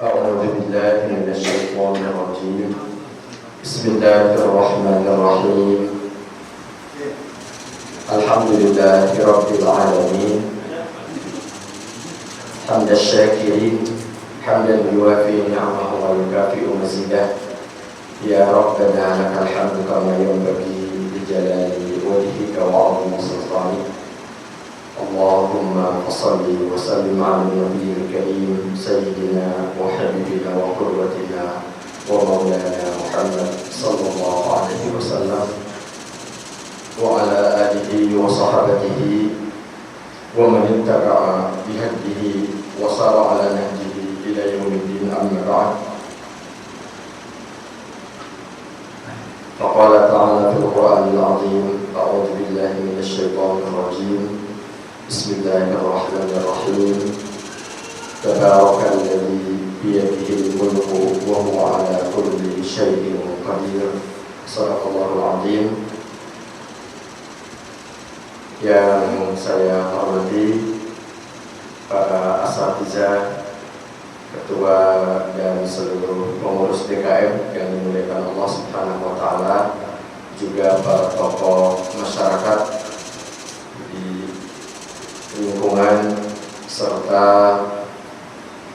أعوذ بالله من الشيطان الرجيم. بسم الله الرحمن الرحيم. الحمد لله رب العالمين حمد الشاكرين حمدا يوافي نعمه ويكافئ مزيده. يا ربنا لك الحمد كما ينبغي لجلال وجهك وعظيم سلطانك. اللهم صل وسلم على النبي الكريم سيدنا وحبيبنا وقرتنا ومولانا محمد صلى الله عليه وسلم وعلى آله وصحبه ومن اتبع بهديه وصار على نهجه إلى يوم الدين. أما بعد، فقال تعالى في القرآن العظيم: أعوذ بالله من الشيطان الرجيم. بسم الله الرحمن الرحيم. تبارك الذي بيده الملك وهو على كل شيء قدير. صدق الله العظيم. Yang saya hormati para asatidzah, ketua dan seluruh pengurus DKM yang dimuliakan Allah Subhanahu wa taala, juga para tokoh masyarakat di lingkungan, serta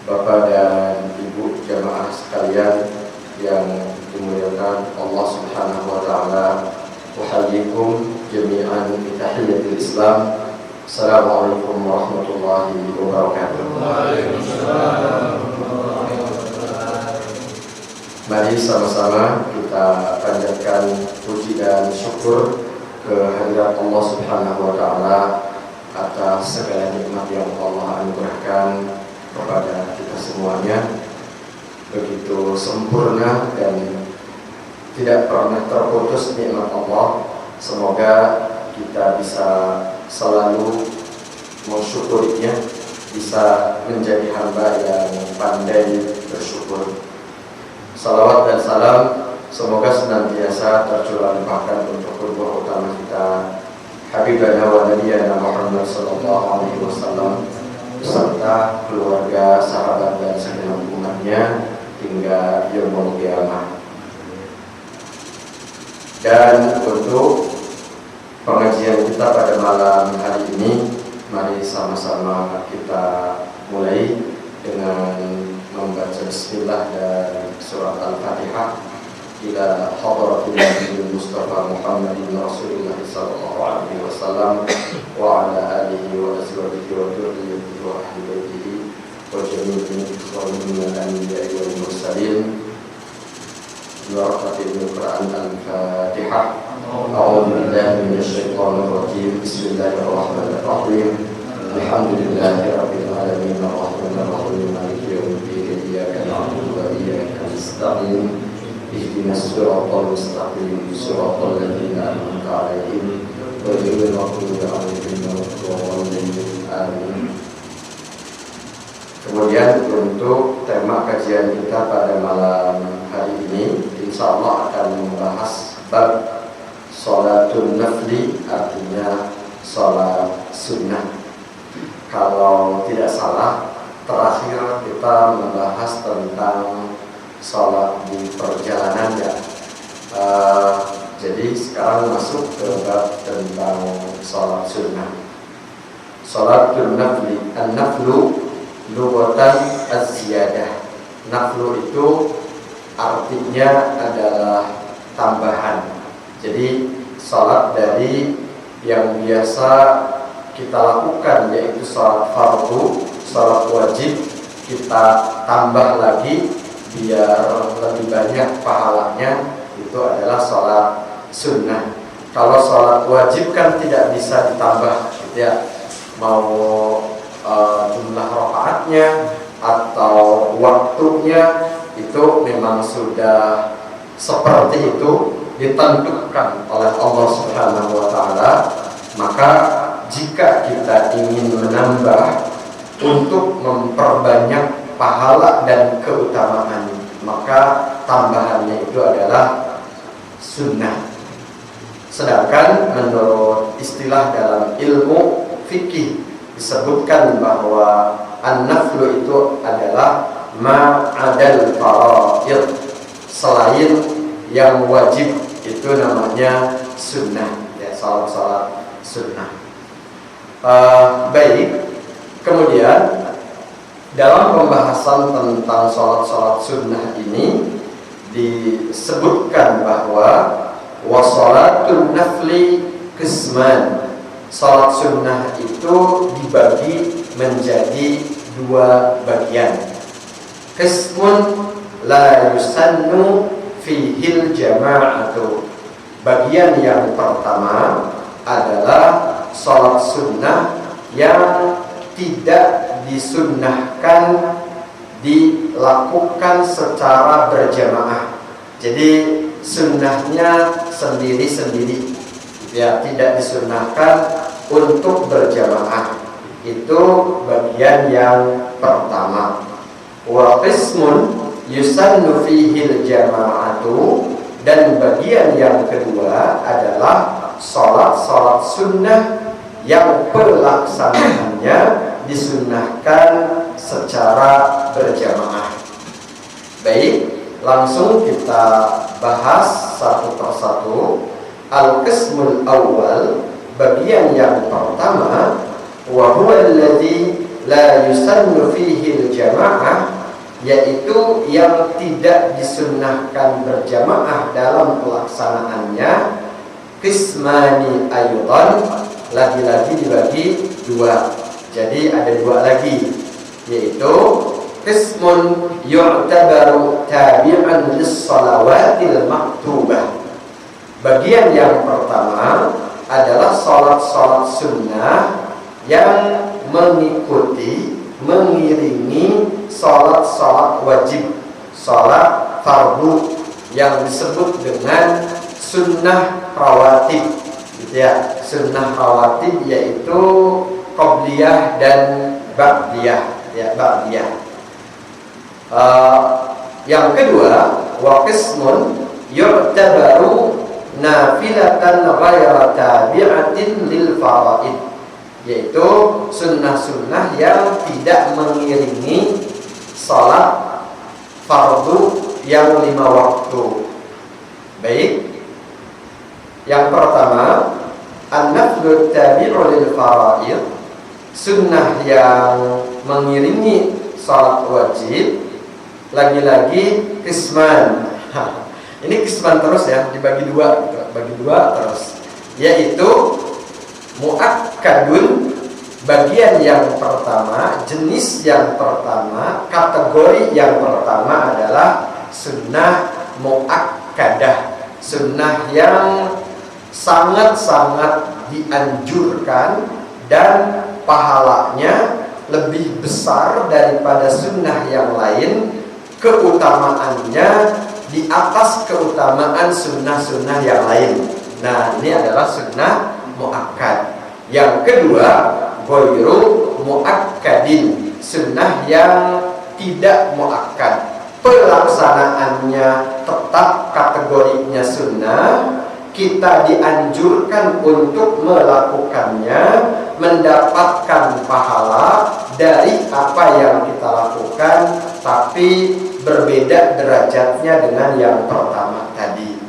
Bapak dan Ibu jamaah sekalian yang dimuliakan Allah Subhanahu wa taala. Uhayyikum jami'an bi tahiyyatil Islam. Assalamualaikum warahmatullahi wabarakatuh. Mari sama-sama kita panjatkan puji dan syukur kehadirat Allah Subhanahu wa taala atas segala nikmat yang Allah anugerahkan kepada kita semuanya, begitu sempurna dan tidak pernah terputus nikmat Allah. Semoga kita bisa selalu mensyukurinya, bisa menjadi hamba yang pandai bersyukur. Salawat dan salam semoga senantiasa tercurah limpahkan untuk qudwah utama kita, Habibana wa Nabiyana Muhammad sallallahu alaihi wasallam, beserta keluarga, sahabat dan segenap umatnya hingga yaumul qiyamah. Dan untuk pengajian kita pada malam hari ini, mari sama-sama kita mulai dengan membaca bismillah dan surat Al-Fatihah ila hadratil Nabi Mustafa Muhammadin Rasulullah sallallahu alaihi wasallam wa ala alihi wa azwajihi wa dhurriyyatihi wa ahli baitihi wa jami'il muslimin wal anbiya'i wal mursalin. Al-Fatihah. A'udzu billahi minasy syaithanir rajim. Bismillahirrahmanirrahim. Alhamdulillahirabbil alamin arrahmanir rahim maliki yaumiddin iyyaka na'budu wa iyyaka nasta'in ihdinas siratal mustaqim siratal ladzina an'amta 'alaihim ghairil maghdubi 'alaihim waladdallin. Amin. Kemudian untuk tema kajian kita pada malam hari ini, insya Allah akan membahas bab sholatun nafli, artinya sholat sunnah. Kalau tidak salah, terakhir kita membahas tentang sholat di perjalanan ya. Jadi sekarang masuk ke bab tentang sholat sunnah. Sholatun nafli, an-naflu lughatan az-ziyadah. Naflu itu artinya adalah tambahan. Jadi salat dari yang biasa kita lakukan, yaitu salat fardu, salat wajib, kita tambah lagi biar lebih banyak pahalanya, itu adalah salat sunnah. Kalau salat wajib kan tidak bisa ditambah gitu ya, mau jumlah rakaatnya atau waktunya itu memang sudah seperti itu ditentukan oleh Allah Subhanahu wa taala. Maka jika kita ingin menambah untuk memperbanyak pahala dan keutamaan, maka tambahannya itu adalah sunnah. Sedangkan menurut istilah dalam ilmu fikih disebutkan bahwa an-naflu itu adalah ma'adal faraid, selain yang wajib itu namanya sunnah, ya, salat sunnah. Baik, kemudian dalam pembahasan tentang salat sunnah ini disebutkan bahwa wasalatul nafli qisman, salat sunnah itu dibagi menjadi dua bagian. Qismun la yusannu fihil jama'atu, bagian yang pertama adalah salat sunnah yang tidak disunnahkan dilakukan secara berjamaah. Jadi sunnahnya sendiri-sendiri, ya, tidak disunnahkan untuk berjamaah. Itu bagian yang pertama. Wa qismun yusannu fihil jama'atu, dan bagian yang kedua adalah salat sunnah yang pelaksanaannya disunnahkan secara berjamaah. Baik, langsung kita bahas satu persatu. Al-qismul awal, bagian yang pertama, wa huwa alladhi la yusannu fihi al-jama'ah, yaitu yang tidak disunnahkan berjamaah dalam pelaksanaannya. Qismani aydan, lagi-lagi dibagi dua. Jadi ada dua lagi, yaitu qismun yu'tabaru tabi'an lis-shalawatil maktubah. Bagian yang pertama adalah salat sunnah yang mengiringi salat wajib, salat fardu yang disebut dengan sunnah rawatib, gitu ya. Sunnah rawatib yaitu qobliyah dan ba'diyah, ya, ba'diyah. Yang kedua, wa qismun yu'tabaru nafilatan ghayra tabi'atin lil faraid, yaitu sunnah-sunnah yang tidak mengiringi salat fardu yang 5 waktu. Baik, yang pertama, an-naflu tabi'u lil faraid, sunnah yang mengiringi salat wajib. Lagi-lagi qisman, ini qisman terus ya, dibagi dua, bagi dua terus, yaitu muakkadun, bagian yang pertama, jenis yang pertama, kategori yang pertama adalah sunnah muakkadah, sunnah yang sangat-sangat dianjurkan dan pahalanya lebih besar daripada sunnah yang lain, keutamaannya di atas keutamaan sunnah-sunnah yang lain. Nah, ini adalah sunnah muakkad. Yang kedua, ghairu muakkadin, sunnah yang tidak muakkad, pelaksanaannya tetap kategorinya sunnah, kita dianjurkan untuk melakukannya, mendapatkan pahala dari apa yang kita lakukan, tapi berbeda derajatnya dengan yang pertama tadi.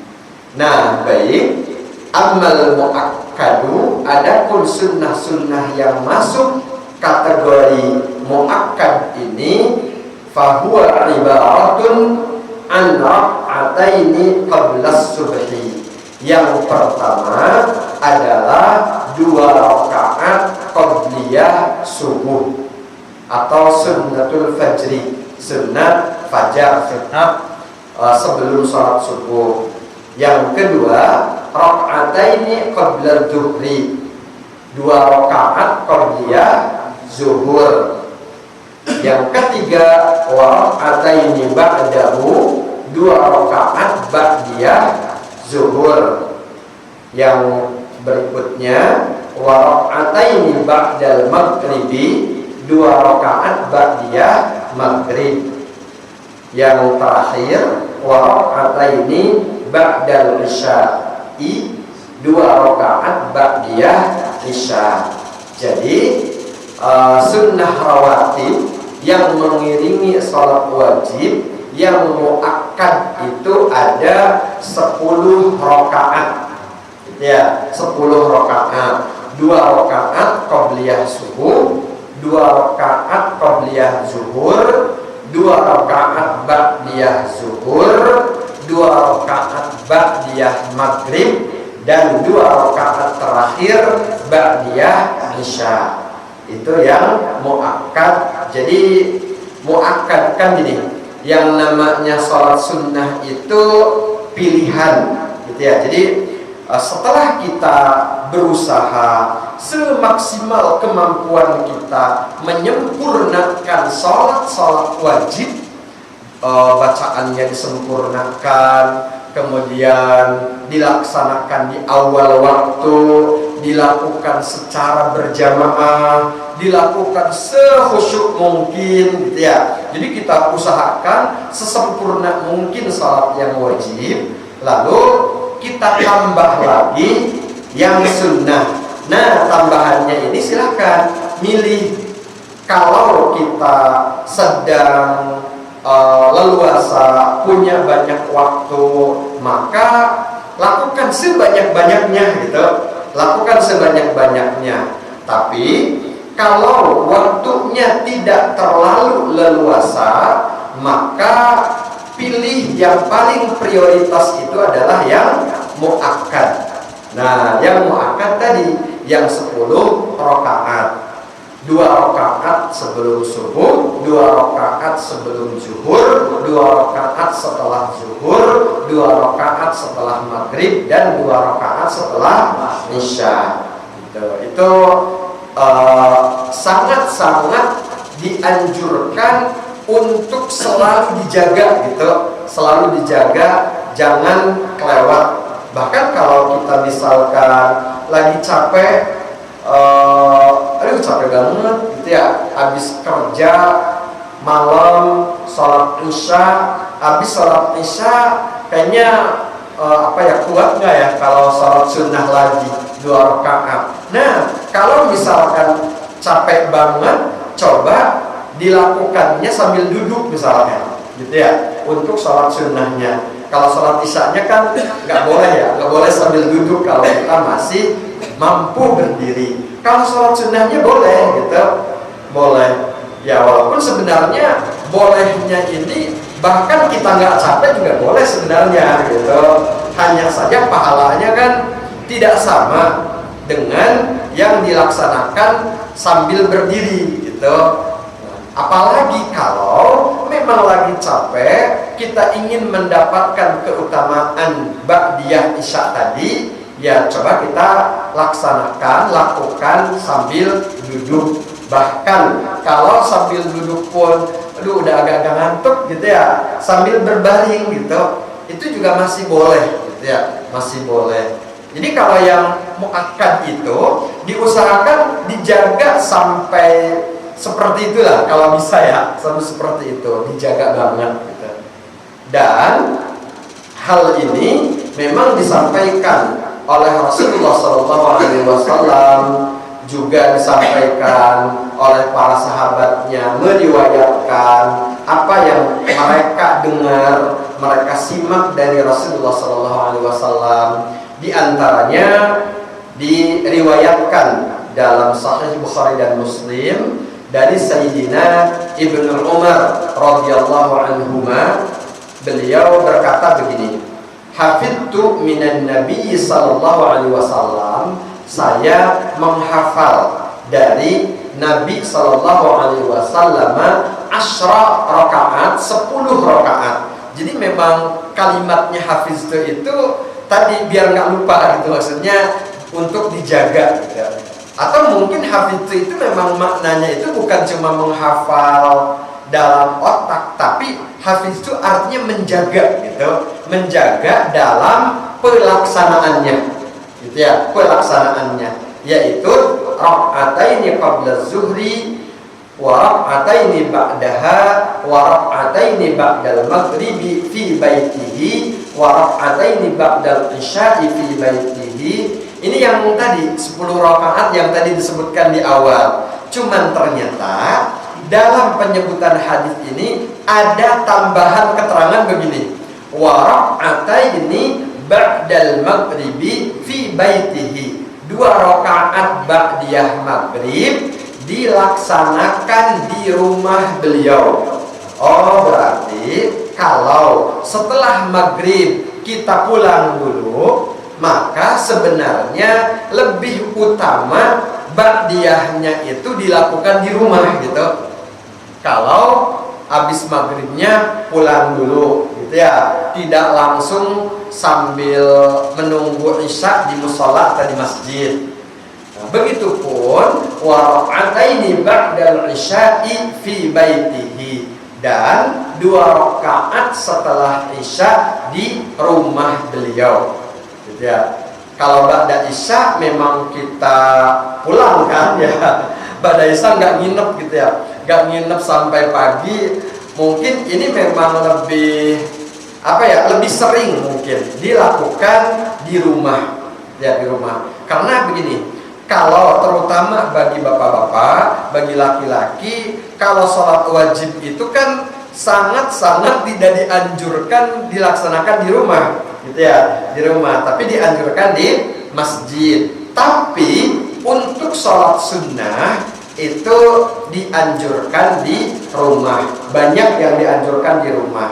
Nah, baik, amal muakkadu, adapun sunnah-sunnah yang masuk kategori muakkad ini, fahuwa ibaratun an rak'ataini qabla subhi. Yang pertama adalah 2 rakaat qabliyah subuh atau sunnatul fajri, sunnah fajar, sunnah sebelum sholat subuh. Yang kedua, rak'ataini qabla dhuhri, 2 rakaat qabliyah zuhur. Yang ketiga, wa rak'ataini ba'dahu, 2 rakaat ba'diyah zuhur. Yang berikutnya, wa rak'ataini ba'dal maghribi, 2 rakaat ba'diyah maghrib. Yang terakhir, wa rak'ataini ba'dal isya'i, 2 rakaat ba'diyah isya. Jadi sunnah rawatib yang mengiringi sholat wajib yang muakkad itu ada 10 rakaat. Ya, 10 rakaat. 2 rakaat qabliyah subuh, 2 rakaat qabliyah zuhur, 2 rakaat ba'diyah zuhur, 2 rakaat ba'diyah maghrib, dan 2 rakaat terakhir ba'diyah isya. Itu yang muakkad. Jadi muakkad kan gini, yang namanya sholat sunnah itu pilihan, gitu ya. Jadi setelah kita berusaha semaksimal kemampuan kita menyempurnakan sholat wajib, bacaannya disempurnakan, kemudian dilaksanakan di awal waktu, dilakukan secara berjamaah, dilakukan sekhusyuk mungkin, gitu ya. Jadi kita usahakan sesempurna mungkin sholat yang wajib, lalu kita tambah lagi yang sunnah. Nah, tambahannya ini silahkan milih. Kalau kita sedang leluasa, punya banyak waktu, maka lakukan sebanyak-banyaknya, gitu. Lakukan sebanyak-banyaknya. Tapi kalau waktunya tidak terlalu leluasa, maka pilih yang paling prioritas itu adalah yang muakkad. Nah, yang muakkad tadi yang 10 rakaat. 2 rakaat sebelum subuh, 2 rakaat sebelum zuhur, 2 rakaat setelah zuhur, 2 rakaat setelah maghrib, dan 2 rakaat setelah isya. Itu sangat-sangat dianjurkan untuk selalu dijaga, gitu. Selalu dijaga, jangan kelewat. Bahkan kalau kita misalkan lagi capek, aduh capek banget, gitu ya, habis kerja malam, sholat isya, habis sholat isya kayaknya kuat nggak ya kalau sholat sunnah lagi 2 rakaat. Nah, kalau misalkan capek banget, coba dilakukannya sambil duduk misalnya, gitu ya, untuk sholat sunnahnya. Kalau sholat isyanya kan nggak boleh ya, nggak boleh sambil duduk kalau kita masih mampu berdiri. Kalau sholat sunnahnya boleh, gitu, boleh. Ya, walaupun sebenarnya bolehnya ini bahkan kita nggak capek juga boleh sebenarnya, gitu. Hanya saja pahalanya kan tidak sama dengan yang dilaksanakan sambil berdiri, gitu. Apalagi kalau memang lagi capek, kita ingin mendapatkan keutamaan ba'diyah isya tadi, ya coba kita lakukan sambil duduk. Bahkan kalau sambil duduk pun, aduh udah agak-agak ngantuk, gitu ya, sambil berbaring, gitu, itu juga masih boleh, gitu ya, masih boleh. Jadi kalau yang muakkad itu diusahakan dijaga sampai seperti itulah, kalau bisa ya, sampai seperti itu, dijaga banget, gitu. Dan hal ini memang disampaikan oleh Rasulullah SAW, juga disampaikan oleh para sahabatnya, meriwayatkan apa yang mereka dengar, mereka simak dari Rasulullah SAW. Di antaranya diriwayatkan dalam Sahih Bukhari dan Muslim dari Sayyidina Ibnu Umar radhiyallahu anhuma, beliau berkata begini, hafidtu minan Nabi sallallahu alaihi wasallam, saya menghafal dari Nabi sallallahu alaihi wasallam asyra rakaat, 10 rakaat. Jadi memang kalimatnya hafiztu itu tadi biar nggak lupa, gitu, maksudnya untuk dijaga, gitu. Atau mungkin hafidzu itu memang maknanya itu bukan cuma menghafal dalam otak, tapi hafidzu artinya menjaga, gitu, menjaga dalam pelaksanaannya, gitu ya, pelaksanaannya, yaitu raka'ataini qabla zuhri wa raka'ataini ba'daha wa raka'ataini ba'dal maghribi fi baitihi wa raka'ataini ba'dal isya'i fi baitihi. Ini yang tadi 10 rakaat yang tadi disebutkan di awal. Cuman ternyata dalam penyebutan hadis ini ada tambahan keterangan begini, wa rak'ataini ba'dal maghribi fi baitihi, 2 rakaat ba'diyah maghrib dilaksanakan di rumah beliau. Oh, berarti kalau setelah maghrib kita pulang dulu, maka sebenarnya lebih utama ba'diyahnya itu dilakukan di rumah gitu. Kalau habis maghribnya pulang dulu gitu ya, tidak langsung sambil menunggu isya di musola atau di masjid. Nah, begitupun wa rak'ataini ba'dal isya'i fi baitihi, dan 2 rakaat setelah isya di rumah beliau gitu ya. Kalau ba'da isya memang kita pulang kan ya, ba'da isya nggak nginep gitu ya, nggak nginep sampai pagi. Mungkin ini memang lebih lebih sering mungkin dilakukan di rumah ya, di rumah. Karena begini, kalau terutama bagi bapak-bapak, bagi laki-laki, kalau sholat wajib itu kan sangat-sangat tidak dianjurkan dilaksanakan di rumah gitu ya, di rumah, tapi dianjurkan di masjid. Tapi untuk sholat sunnah itu dianjurkan di rumah, banyak yang dianjurkan di rumah.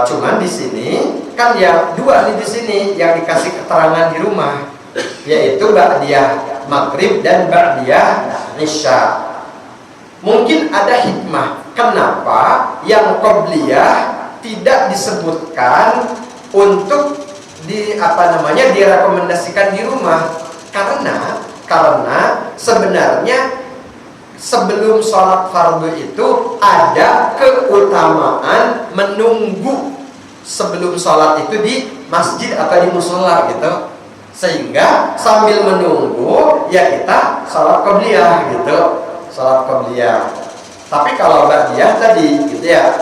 Cuman di sini kan yang 2 nih, di sini yang dikasih keterangan di rumah, yaitu ba'diyah maghrib dan ba'diyah isya. Mungkin ada hikmah kenapa yang qabliyah tidak disebutkan untuk direkomendasikan di rumah. Karena sebenarnya sebelum sholat fardu itu ada keutamaan menunggu sebelum sholat itu di masjid atau di musola gitu, sehingga sambil menunggu ya kita sholat qabliyah gitu, sholat qabliyah. Tapi kalau ba'diyah tadi gitu ya,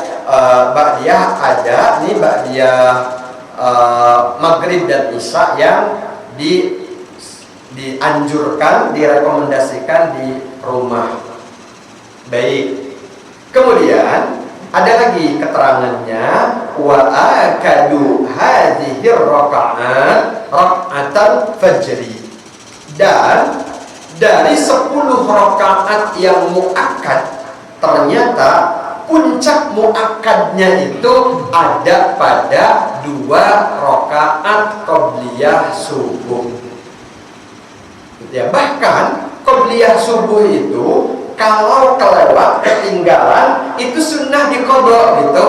ba'diyah ada nih, ba'diyah maghrib dan isya yang dianjurkan, direkomendasikan di rumah. Baik. Kemudian ada lagi keterangannya, wa akadu hadhihi raka'atan fajri, dan dari 10 rakaat yang muakkad ternyata puncak muakkadnya itu ada pada 2 rakaat qabliyah subuh. Ya, bahkan qabliyah subuh itu kalau kelewat, ketinggalan, itu sunnah diqadha gitu.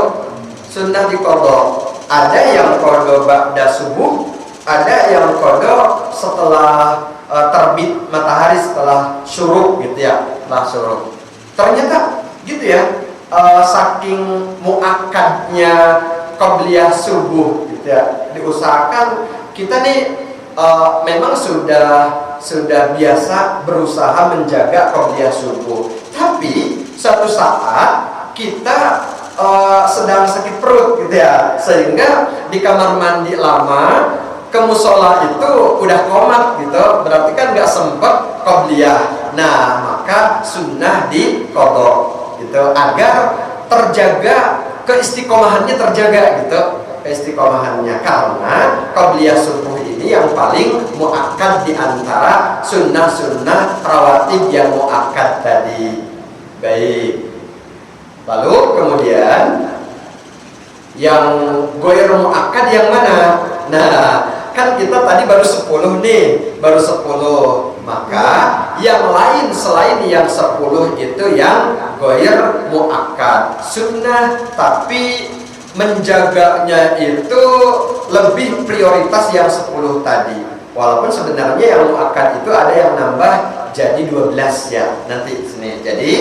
Sunnah diqadha. Ada yang qadha ba'da subuh, ada yang qadha setelah terbit matahari, setelah syuruk gitu ya, setelah syuruk. Ternyata gitu ya, saking muakkadnya qabliyah subuh gitu ya, diusahakan kita nih memang sudah biasa berusaha menjaga qabliyah subuh. Tapi suatu saat kita sedang sakit perut gitu ya, sehingga di kamar mandi lama, ke musola itu udah komat gitu, berarti kan nggak sempet qabliyah. Nah, maka sunnah diqadha gitu, agar terjaga keistiqomahannya, terjaga gitu keistiqomahannya. Karena qabliyah subuh ini yang paling muakkad di antara sunnah-sunnah rawatib yang muakkad tadi. Baik. Lalu kemudian yang goir muakkad yang mana? Nah, kan kita tadi baru 10 nih, baru 10. Maka yang lain selain yang 10 itu yang goir muakkad, sunnah, tapi menjaganya itu lebih prioritas yang 10 tadi. Walaupun sebenarnya yang muakkad itu ada yang nambah jadi 12 ya, nanti sini. Jadi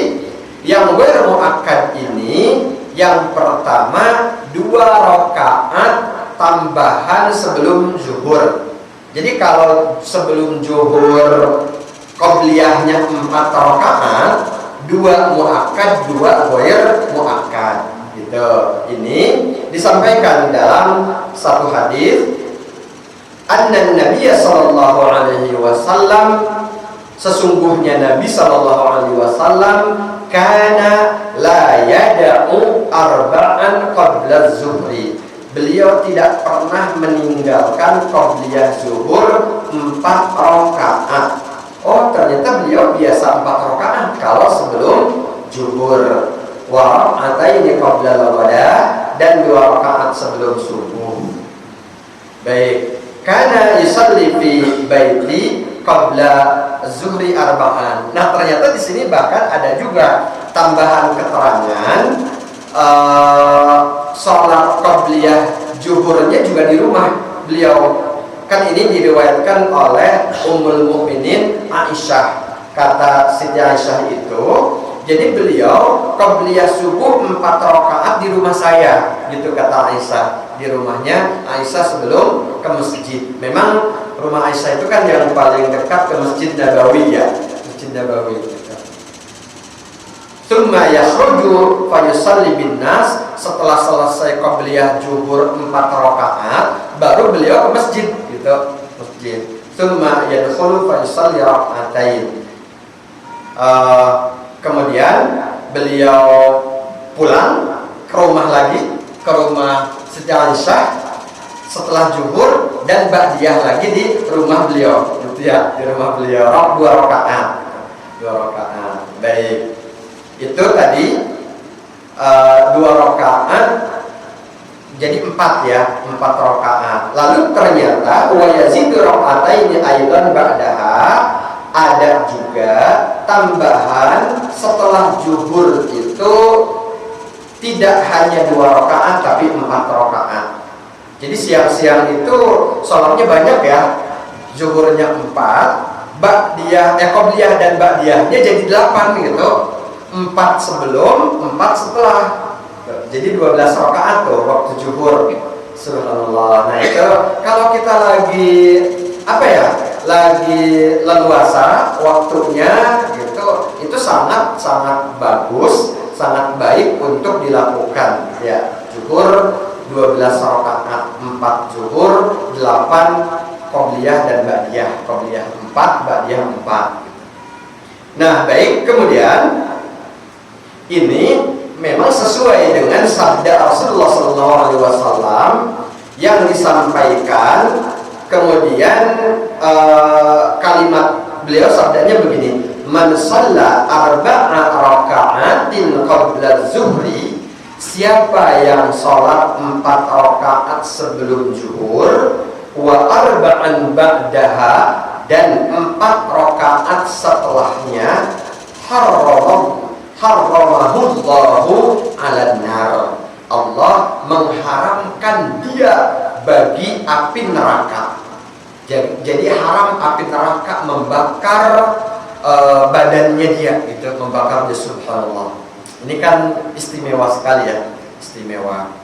yang goir muakkad ini yang pertama 2 rakaat tambahan sebelum zuhur. Jadi kalau sebelum zuhur qabliyahnya 4 rakaat, 2 muakkad, 2 goir muakkad gitu. Ini disampaikan dalam satu hadis, anna Nabi sallallahu alaihi wasallam, sesungguhnya Nabi sallallahu alaihi wasallam kana la yada'u arba'an qabla zuhri. Beliau tidak pernah meninggalkan qabliyah zuhur 4 rakaat. Oh, ternyata beliau biasa 4 rakaat kalau sebelum zuhur. Wa raka'ataini qabla al-ghada, dan 2 rakaat sebelum subuh. Baik, kana yusalli fi baiti qabla zuhri arba'an. Nah, ternyata di sini bahkan ada juga tambahan keterangan sholat qabliyah zuhurnya juga di rumah beliau. Kan ini diriwayatkan oleh Ummul Mukminin Aisyah. Kata Siti Aisyah itu, jadi beliau qabliyah subuh 4 rakaat di rumah saya, gitu kata Aisyah. Di rumahnya Aisyah sebelum ke masjid. Memang rumah Aisyah itu kan yang paling dekat ke Masjid Nabawi ya, Masjid Nabawi. Tsumma yakhruju fa yusalli bin nas. Setelah selesai qabliyah zuhur 4 rakaat, baru beliau ke masjid, gitu, masjid. Tsumma yadkhulu fa yusalli rak'atain. Kemudian beliau pulang ke rumah lagi, ke rumah Siti Aisyah setelah zuhur, dan ba'diyah lagi di rumah beliau, gitu ya, di rumah beliau 2 rakaat. 2 rakaat. Baik. Itu tadi 2 rakaat jadi 4 ya, 4 rakaat. Lalu ternyata wa yazidu raka'ataini aidan ba'daha, ada juga tambahan setelah zuhur itu tidak hanya 2 rakaat tapi 4 rakaat. Jadi siang-siang itu sholatnya banyak ya. Zuhurnya 4, ba'diyah, qabliyah dan ba'diyahnya jadi 8 gitu. 4 sebelum, 4 setelah. Jadi 12 rakaat tuh waktu zuhur. Subhanallah. Nah, itu kalau kita lagi apa ya? Lagi leluasa waktunya gitu, itu sangat bagus, sangat baik untuk dilakukan ya. Zuhur 12 rakaat, 4 zuhur, 8 qabliyah dan ba'diyah. Qabliyah 4, ba'diyah 4. Nah, baik, kemudian ini memang sesuai dengan sabda Rasulullah SAW yang disampaikan. Kemudian kalimat beliau sabdanya begini: man shalla arba'a raka'atin qabla zuhri, siapa yang sholat 4 rakaat sebelum zuhur, wa arba'an ba'daha, dan 4 rakaat setelahnya, harramahullahu 'alan nar, Allah mengharamkan dia bagi api neraka. Jadi haram api neraka membakar badannya dia, gitu, membakar dia. Subhanallah. Ini kan istimewa sekali ya, istimewa.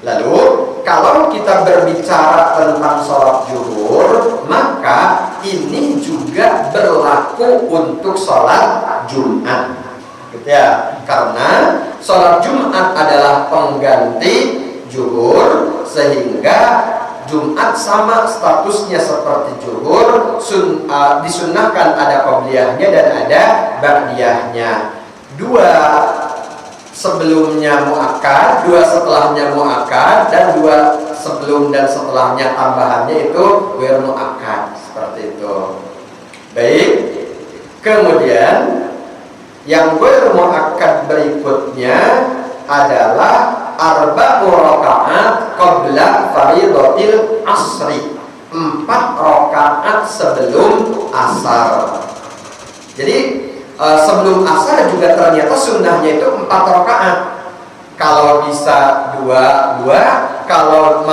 Lalu kalau kita berbicara tentang sholat zuhur, maka ini juga berlaku untuk sholat Jumat, gitu ya. Karena sholat Jumat adalah pengganti zuhur, sehingga Jumat sama statusnya seperti zuhur, disunnahkan ada qabliyahnya dan ada ba'diyahnya. 2 sebelumnya muakkad, 2 setelahnya muakkad, dan 2 sebelum dan setelahnya tambahannya itu ghair muakkad, seperti itu. Baik. Kemudian yang ghair muakkad berikutnya adalah arba'u rakaat qabla faridatil asri, 4 rakaat sebelum asar. Jadi sebelum asar juga ternyata sunnahnya itu 4 rakaat. Kalau bisa 2, kalau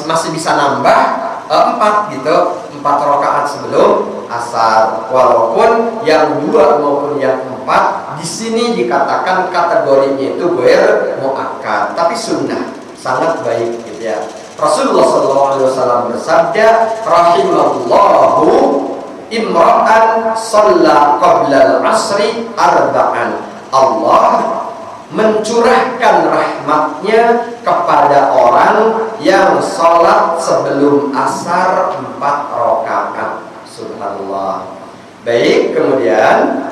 masih bisa nambah 4 gitu, 4 rakaat sebelum asar. Walaupun yang 2 maupun yang 4 di sini dikatakan kategorinya itu ghair muakkad, tapi sunnah, sangat baik, gitu ya. Rasulullah SAW bersabda, rahimallahu imra'an shalla qabla al-asri arba'an. Allah mencurahkan rahmatnya kepada orang yang sholat sebelum asar 4 rakaat. Subhanallah. Baik, kemudian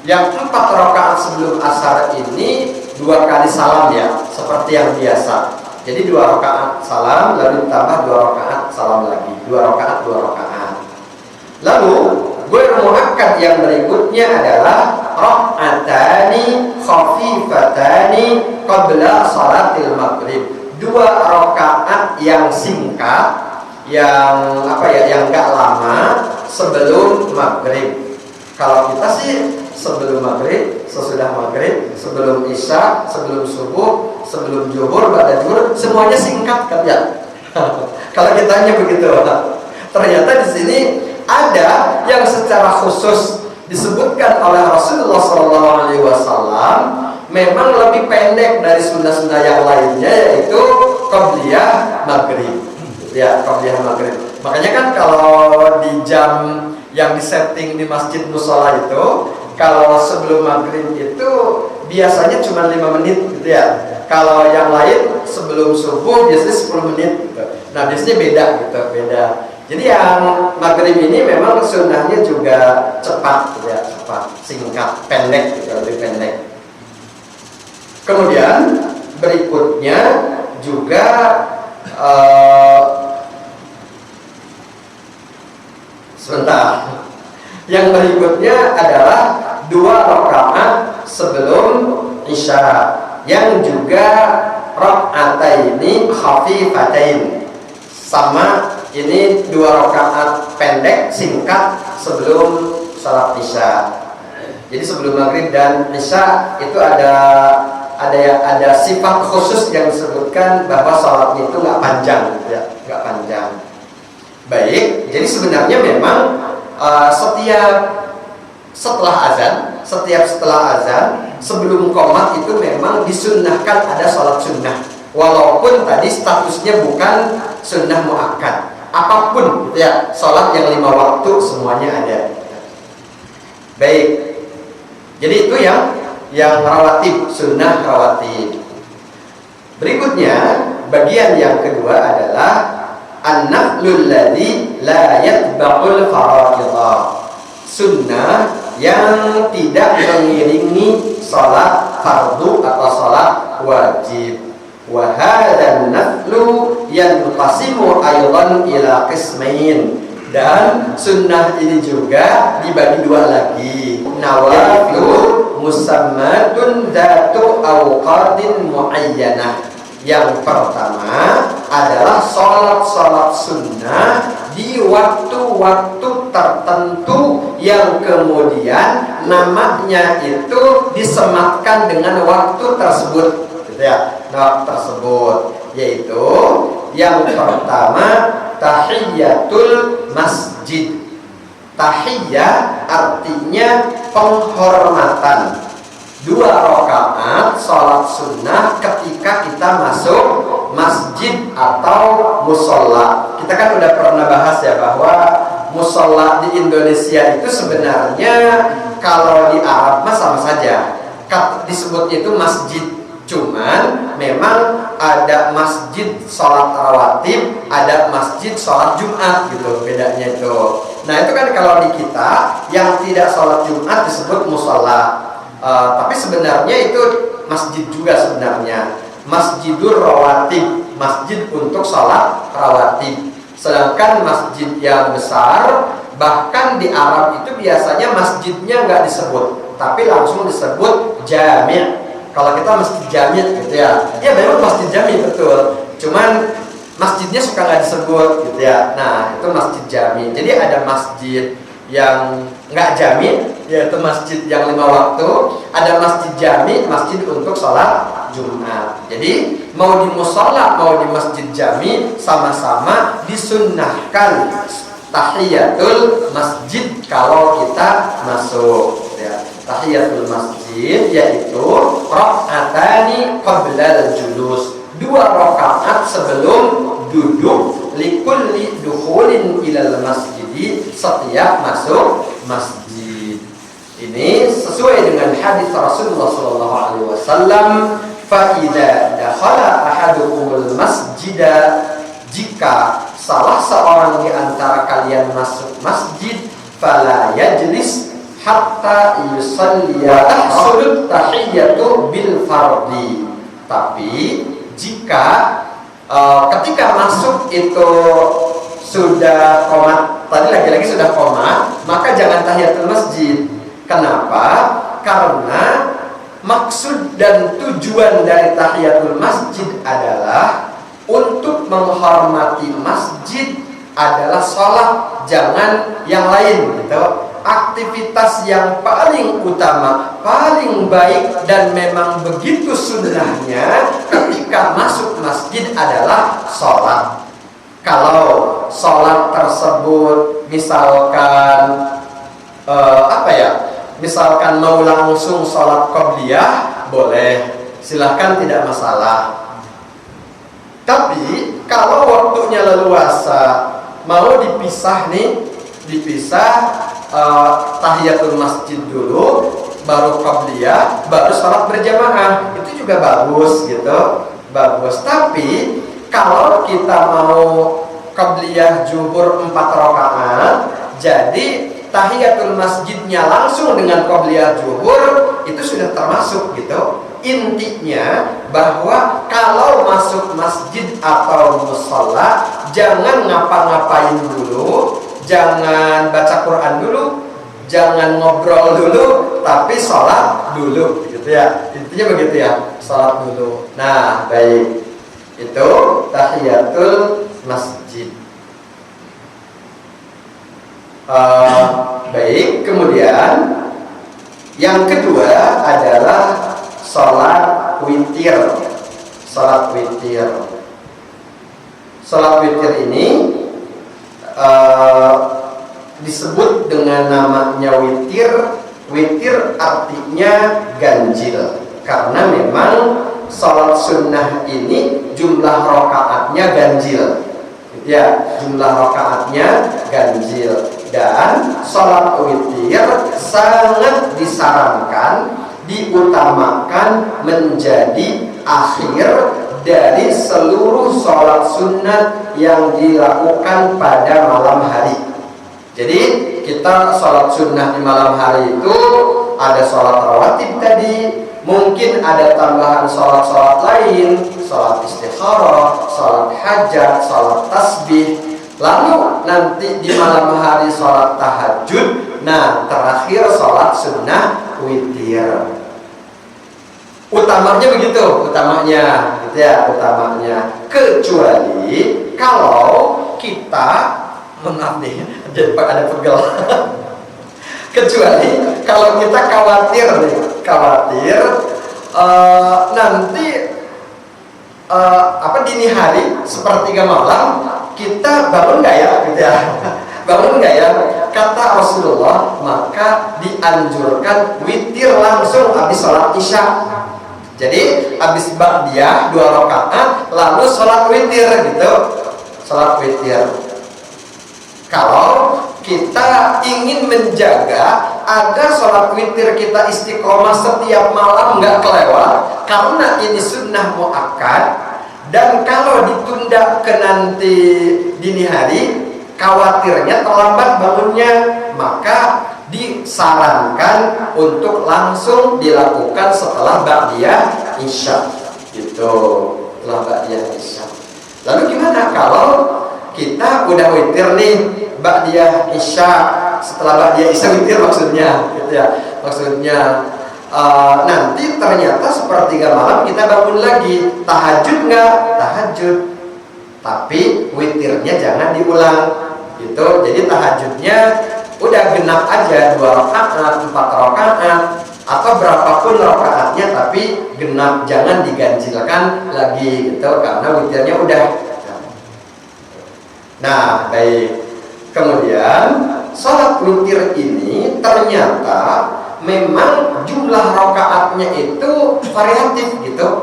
Yang 4 rakaat sebelum asar ini 2 kali salam ya, seperti yang biasa. Jadi 2 rakaat salam, lalu ditambah 2 rakaat salam lagi, 2 rakaat 2 rakaat. Lalu ghairul muakkad yang berikutnya adalah raka'atani khafifatani qabla salatil maghrib. 2 rakaat yang singkat, yang yang enggak lama sebelum maghrib. Kalau kita sih sebelum maghrib, sesudah maghrib, sebelum isya, sebelum subuh, sebelum zuhur, ba'da zuhur, semuanya singkat kan ya. Kalau kitanya begitu. Ternyata di sini ada yang secara khusus disebutkan oleh Rasulullah SAW memang lebih pendek dari sunnah-sunnah yang lainnya, yaitu qabliyah maghrib. Ya, qabliyah maghrib. Makanya kan kalau di jam yang disetting di masjid musola itu, kalau sebelum maghrib itu biasanya cuma 5 menit gitu ya. Kalau yang lain sebelum subuh biasanya 10 menit gitu. Nah biasanya beda gitu, beda. Jadi yang maghrib ini memang sunnahnya juga cepat gitu ya, cepat, singkat, pendek gitu, lebih pendek. Kemudian berikutnya juga sebentar. Yang berikutnya adalah 2 rakaat sebelum isya, yang juga raka'ataini khafifatain. Sama, ini 2 rakaat pendek singkat sebelum salat isya. Jadi sebelum maghrib dan isya itu ada sifat khusus yang disebutkan bahwa salatnya itu nggak panjang, ya, nggak panjang. Baik, jadi sebenarnya memang setiap setelah azan sebelum qomat itu memang disunnahkan ada sholat sunnah, walaupun tadi statusnya bukan sunnah muakkad, apapun gitu ya, sholat yang 5 waktu semuanya ada. Baik, jadi itu yang rawatib, sunnah rawatib. Berikutnya bagian yang kedua adalah an-naflul ladzi la yatba'ul faraidha, sunnah yang tidak mengiringi salat fardu atau salat wajib. Wa hadzal naflu yanqasimu aydan ila qismain, dan sunnah ini juga dibagi 2 lagi. Nawafilu musammatun dzatu awqatin muayyanah. Yang pertama adalah sholat sunnah di waktu-waktu tertentu yang kemudian namanya itu disematkan dengan waktu tersebut, gitu ya, waktu tersebut, yaitu yang pertama tahiyatul masjid. Tahiyah artinya penghormatan. 2 rakaat sholat sunnah ketika kita masuk masjid atau musola. Kita kan udah pernah bahas ya bahwa musola di Indonesia itu sebenarnya kalau di Arab mah sama saja, disebutnya itu masjid. Cuman memang ada masjid sholat rawatib, ada masjid sholat Jumat gitu, bedanya itu. Nah itu kan kalau di kita yang tidak sholat Jumat disebut musola. Tapi sebenarnya itu masjid juga sebenarnya, masjidur rawatib, masjid untuk sholat rawatib. Sedangkan masjid yang besar, bahkan di Arab itu biasanya masjidnya nggak disebut, tapi langsung disebut jami'. Kalau kita masjid jami' gitu ya, ya memang masjid jami' betul, cuman masjidnya suka nggak disebut gitu ya. Nah itu masjid jami'. Jadi ada masjid yang nggak jami', yaitu masjid yang 5 waktu, ada masjid jami', masjid untuk sholat Jumat. Jadi mau di musola mau di masjid jami' sama-sama disunnahkan tahiyatul masjid kalau kita masuk ya. Tahiyatul masjid yaitu raka'atani qablal julus, 2 rakaat sebelum duduk, likulli dukhulin ilal masjid, setiap masuk masjid. Ini sesuai dengan hadis Rasulullah SAW, fa idza dakhala ahadukumul masjida, jika salah seorang di antara kalian masuk masjid, fala yajlis hatta yusalliya tahsulul tahiyyatu bil fardi. Tapi jika ketika masuk itu sudah qomat, tadi lagi-lagi sudah qomat, maka jangan tahiyatul masjid. Kenapa? Karena maksud dan tujuan dari tahiyatul masjid adalah untuk menghormati masjid, adalah sholat, jangan yang lain gitu. Aktivitas yang paling utama, paling baik dan memang begitu sunnahnya ketika masuk masjid adalah sholat. Kalau sholat tersebut misalkan misalkan mau langsung sholat qobliyah, boleh, silahkan, tidak masalah. Tapi kalau waktunya leluasa, mau dipisah tahiyatul masjid dulu, baru qobliyah, baru sholat berjamaah, itu juga bagus gitu, bagus. Tapi kalau kita mau qobliyah zuhur 4 rakaat, jadi tahiyatul masjidnya langsung dengan qobliyah zuhur, itu sudah termasuk gitu. Intinya bahwa kalau masuk masjid atau mushola, jangan ngapa-ngapain dulu, jangan baca Quran dulu, jangan ngobrol dulu, tapi sholat dulu, gitu ya. Intinya begitu ya, sholat dulu. Nah, baik, itu tahiyatul masjid. Baik, kemudian yang kedua adalah sholat witir. Sholat witir. Sholat witir ini disebut dengan namanya witir. Witir artinya ganjil, karena memang sholat sunnah ini jumlah rakaatnya ganjil. Ya, jumlah rakaatnya ganjil. Dan sholat witir sangat disarankan, diutamakan menjadi akhir dari seluruh sholat sunnah yang dilakukan pada malam hari. Jadi kita sholat sunnah di malam hari itu ada sholat rawatib tadi, mungkin ada tambahan sholat-sholat lain, sholat istikharah, sholat hajat, sholat tasbih, lalu nanti di malam hari sholat tahajud, nah terakhir sholat sunnah witir. Utamanya begitu, utamanya gitu ya, utamanya. Kecuali kalau kita jadi ada pegel. Kecuali kalau kita khawatir nanti dini hari sepertiga malam kita bangun nggak ya, gitu ya. Bangun nggak ya? Kata Rasulullah, maka dianjurkan witir langsung habis sholat isya. Jadi habis ba'diyah 2 rakaat, lalu sholat witir gitu, sholat witir. Kalau kita ingin menjaga agar sholat witir kita istiqomah setiap malam nggak kelewat, karena ini sunnah muakkad, dan kalau ditunda ke nanti dini hari, khawatirnya terlambat bangunnya, maka disarankan untuk langsung dilakukan setelah ba'diyah isya gitu, setelah ba'diyah isya. Lalu gimana kalau kita udah witir nih ba'diyah isya, setelah ba'diyah isya witir maksudnya gitu ya, maksudnya nanti ternyata sepertiga malam kita bangun lagi, tahajud nggak? Tahajud, tapi witirnya jangan diulang gitu. Jadi tahajudnya udah genap aja, 2 rakaat, 4 rakaat, atau berapapun rakaatnya, tapi genap, jangan diganjilkan lagi gitu, karena witirnya udah. Nah, baik. Kemudian sholat witir ini ternyata memang jumlah rakaatnya itu variatif gitu,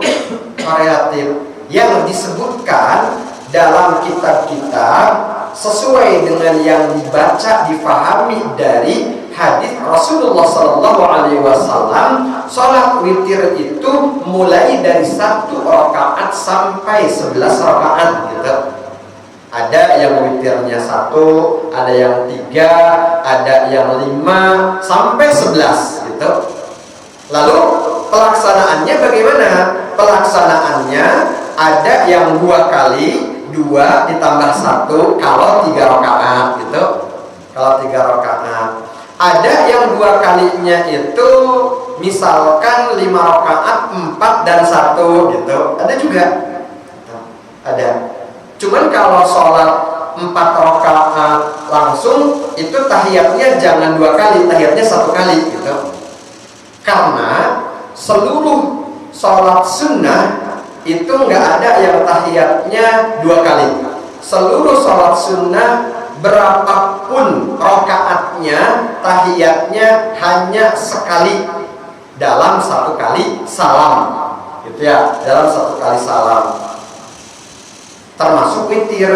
variatif, yang disebutkan dalam kitab-kitab sesuai dengan yang dibaca, difahami dari hadis Rasulullah SAW. Sholat witir itu mulai dari 1 rakaat sampai 11 rakaat gitu. Ada yang witirnya 1, ada yang 3, ada yang 5 sampai 11 gitu. Lalu pelaksanaannya bagaimana? Pelaksanaannya ada yang 2 kali, 2 ditambah 1 kalau 3 rakaat gitu. Kalau 3 rakaat. Ada yang 2 kalinya itu misalkan 5 rakaat 4 dan 1 gitu. Ada juga. Ada. Cuman kalau sholat 4 rakaat langsung itu tahiyatnya jangan 2 kali, tahiyatnya 1 kali gitu. Karena seluruh sholat sunnah itu nggak ada yang tahiyatnya 2 kali. Seluruh sholat sunnah berapapun rakaatnya tahiyatnya hanya sekali dalam 1 kali salam, gitu ya, dalam 1 kali salam. Termasuk witir,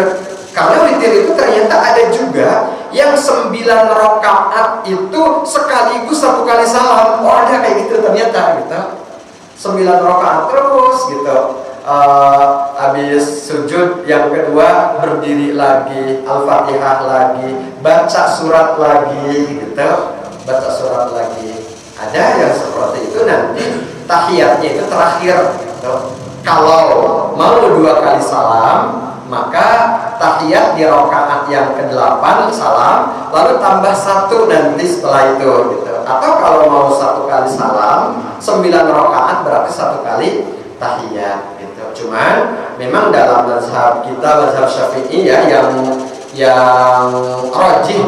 karena witir itu ternyata ada juga yang 9 rakaat itu sekaligus 1 kali salam. Oh, ada kayak gitu ternyata gitu. 9 rakaat terus gitu. Habis sujud yang kedua berdiri lagi, Al-Fatihah lagi, baca surat lagi gitu, baca surat lagi. Ada yang seperti itu, nanti tahiyatnya itu terakhir gitu. Kalau mau 2 kali salam, maka tahiyat di rakaat yang ke-8 salam, lalu tambah 1 nanti setelah itu gitu. Atau kalau mau 1 kali salam, 9 rakaat berarti 1 kali tahiyat gitu. Cuman memang dalam mazhab kita, mazhab Syafi'i ya, yang rajih,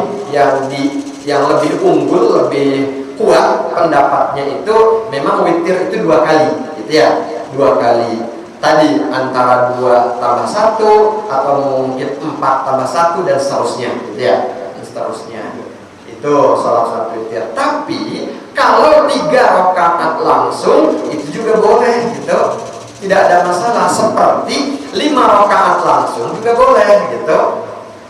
yang lebih unggul, lebih kuat pendapatnya itu memang witir itu 2 kali gitu ya, 2 kali. Tadi antara 2 tambah 1 atau mungkin 4 tambah 1 dan seterusnya gitu ya, dan seterusnya. Itu salat witir. Tapi kalau 3 rakaat langsung itu juga boleh gitu, tidak ada masalah. Seperti 5 rakaat langsung juga boleh gitu.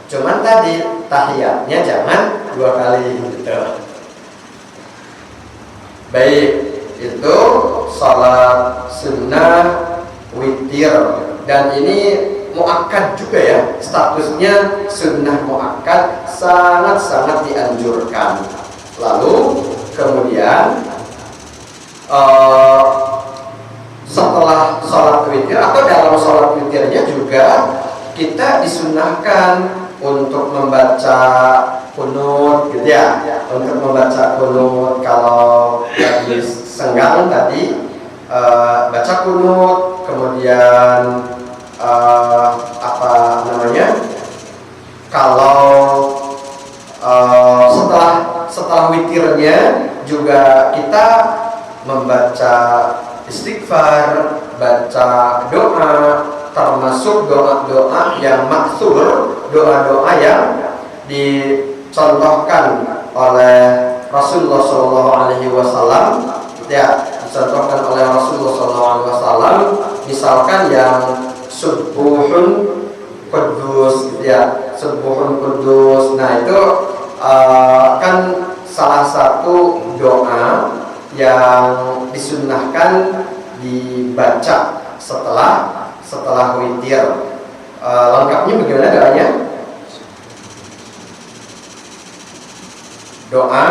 Cuman tadi tahiyatnya jangan 2 kali gitu. Baik, itu salat sunnah witir, dan ini muakkad juga ya, statusnya sunnah muakkad, sangat-sangat dianjurkan. Lalu kemudian setelah sholat witir atau dalam sholat witirnya juga kita disunnahkan untuk membaca kunut gitu ya, untuk membaca kunut. Kalau lagi senggang tadi baca kunut, kemudian apa namanya, kalau setelah witirnya juga kita membaca istighfar, baca doa, termasuk doa-doa yang maksur, doa-doa yang dicontohkan oleh Rasulullah SAW ya, dicontohkan oleh Rasulullah SAW. Misalkan yang subuhun kudus ya, subuhun kudus. Nah itu kan salah satu doa yang disunnahkan dibaca setelah witir. Lengkapnya bagaimana doanya? Doa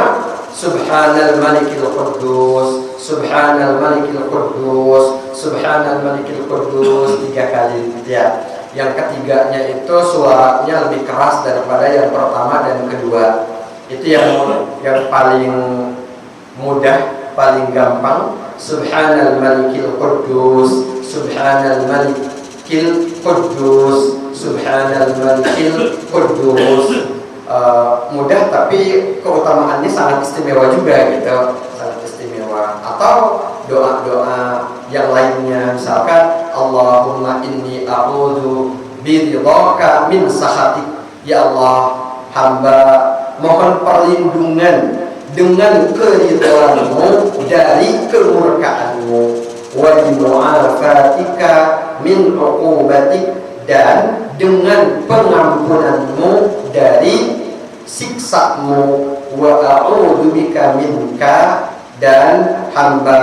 Subhanal Malikil Quddus, Subhanal Malikil Quddus, Subhanal Malikil Quddus 3 kali ya. Yang ketiganya itu suaranya lebih keras daripada yang pertama dan kedua. Itu yang paling mudah, paling gampang. Subhanal Malikil Quddus, Subhanal Malikil Quddus, Subhanal Malikil Quddus. Mudah tapi keutamaannya sangat istimewa juga gitu, sangat istimewa. Atau doa-doa yang lainnya, misalkan Allahumma inni a'udzu biridhaka min sakhatik. Ya Allah, hamba mohon perlindungan dengan keridhaanmu dari kemurkaanmu, wa bimu'afatika min 'uqubatik, dan dengan pengampunanmu dari siksamu, wa a'udzu bika minka, dan hamba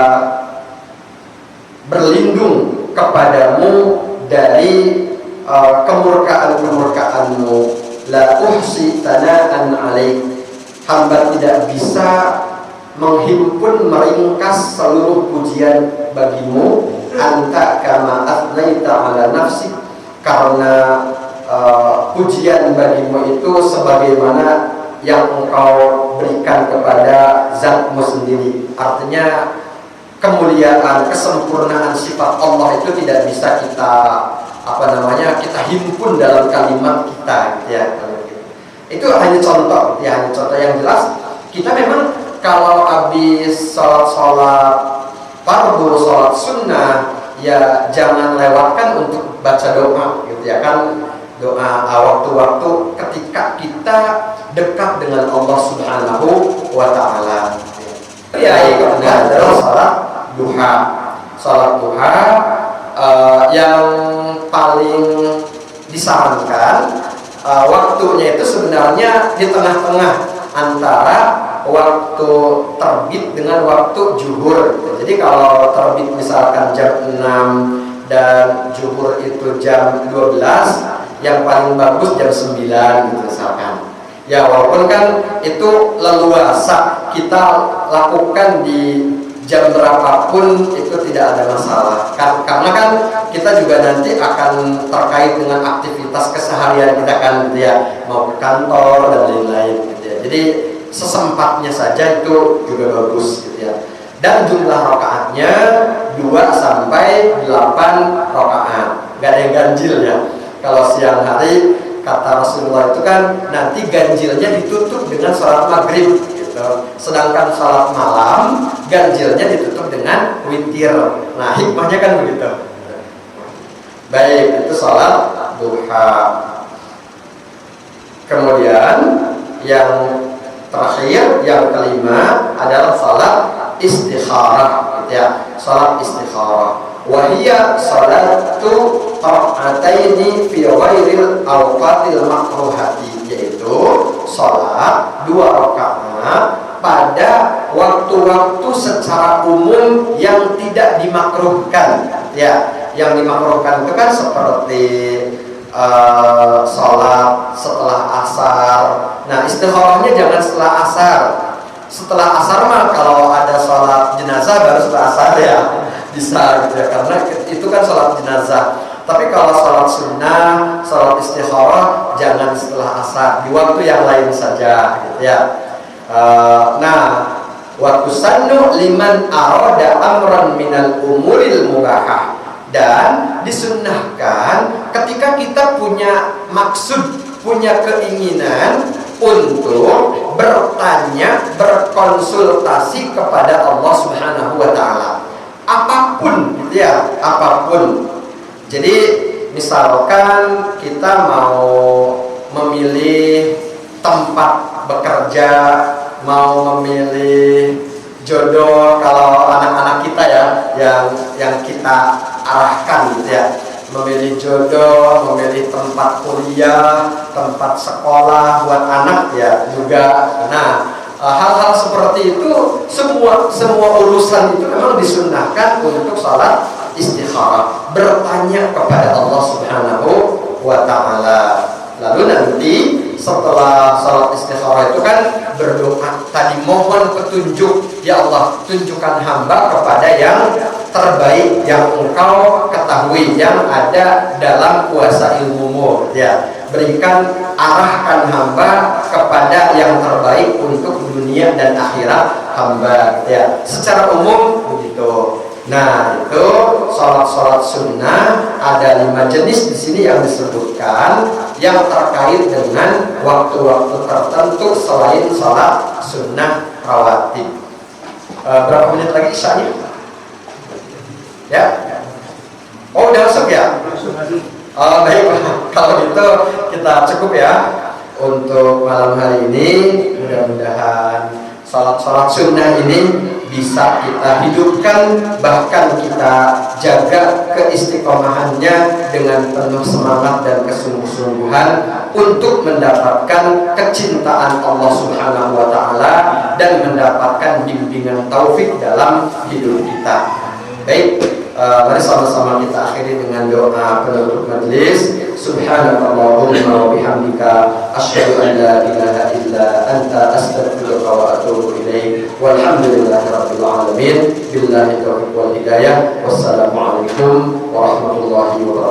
berlindung kepadamu dari kemurkaan-kemurkaanmu. La uhsi thana'an 'alaik. Hamba tidak bisa menghimpun meringkas seluruh pujian bagimu. Anta kama athnaita 'ala nafsi. Karena pujian bagimu itu sebagaimana yang engkau berikan kepada zatmu sendiri. Artinya kemuliaan, kesempurnaan sifat Allah itu tidak bisa kita kita himpun dalam kalimat kita, ya. Itu hanya contoh, ya, hanya contoh yang jelas. Kita memang kalau habis sholat fardu, sholat sunnah, ya jangan lewatkan untuk baca doa, gitu ya kan. Doa waktu-waktu ketika kita dekat dengan Allah Subhanahu wa Ta'ala. Ya, yang kedua adalah salat duha. Salat duha yang paling disarankan waktunya itu sebenarnya di tengah-tengah antara waktu terbit dengan waktu zuhur. Jadi kalau terbit misalkan jam 6 dan zuhur itu jam 12, yang paling bagus jam 9 gitu misalkan. Ya walaupun kan itu leluasa kita lakukan di jam berapapun itu tidak ada masalah. Karena kan kita juga nanti akan terkait dengan aktivitas keseharian kita kan, gitu ya, mau ke kantor dan lain-lain, gitu ya. Jadi sesempatnya saja itu juga bagus, gitu ya. Dan jumlah rakaatnya 2 sampai 8 rakaat. Gak ada yang ganjil ya. Kalau siang hari kata Rasulullah itu kan nanti ganjilnya ditutup dengan sholat maghrib, gitu. Sedangkan sholat malam ganjilnya ditutup dengan witir. Nah hikmahnya kan begitu. Baik, itu sholat duha. Kemudian yang terakhir, yang kelima adalah sholat istikharah, ya, sholat istikharah. Wahia salatu rakaataini fi ghairil awqatil makruhati, yaitu salat 2 rakaat pada waktu-waktu secara umum yang tidak dimakruhkan, ya. Yang dimakruhkan itu kan seperti salat setelah asar. Nah istikharahnya jangan setelah asar. Setelah asar mah kalau ada salat jenazah baru setelah asar, ya bisa, gitu ya, karena itu kan sholat jenazah. Tapi kalau sholat sunnah, sholat istikharah jangan setelah asar, di waktu yang lain saja, gitu ya. Nah, waktu sannu liman arada amran minal umuril mubahah, dan disunnahkan ketika kita punya maksud, punya keinginan untuk bertanya, berkonsultasi kepada Allah Subhanahu wa Ta'ala. Apapun, gitu ya, apapun. Jadi misalkan kita mau memilih tempat bekerja, mau memilih jodoh, kalau anak-anak kita ya, yang kita arahkan, gitu ya, memilih jodoh, memilih tempat kuliah, tempat sekolah buat anak, ya juga. Nah, hal-hal seperti itu semua urusan itu memang disunnahkan untuk salat istikharah, bertanya kepada Allah Subhanahu wa Ta'ala. Lalu nanti setelah salat istikharah itu kan berdoa, tadi mohon petunjuk, ya Allah tunjukkan hamba kepada yang terbaik yang engkau ketahui, yang ada dalam kuasa ilmumu, ya. Berikan, arahkan hamba kepada yang terbaik untuk dunia dan akhirat hamba, ya. Secara umum begitu. Nah, itu sholat sunnah ada 5 jenis di sini yang disebutkan, yang terkait dengan waktu-waktu tertentu selain sholat sunnah rawatib. Berapa menit lagi isyanya? Ya? Oh, udah masuk ya? Baik, kalau gitu kita cukup ya untuk malam hari ini. Mudah-mudahan sholat sunnah ini bisa kita hidupkan, bahkan kita jaga keistiqomahannya dengan penuh semangat dan kesungguh-sungguhan untuk mendapatkan kecintaan Allah Subhanahu wa Ta'ala dan mendapatkan bimbingan taufik dalam hidup kita. Baik, mari sama-sama kita akhiri dengan doa penutup majelis. Subhanakallahumma wa bihamdika asyhadu an la ilaha illa anta astaghfiruka wa atubu ilaik. Walhamdulillahirabbil alamin. Billahi taufiq wal hidayah. Wassalamualaikum warahmatullahi wabarakatuh.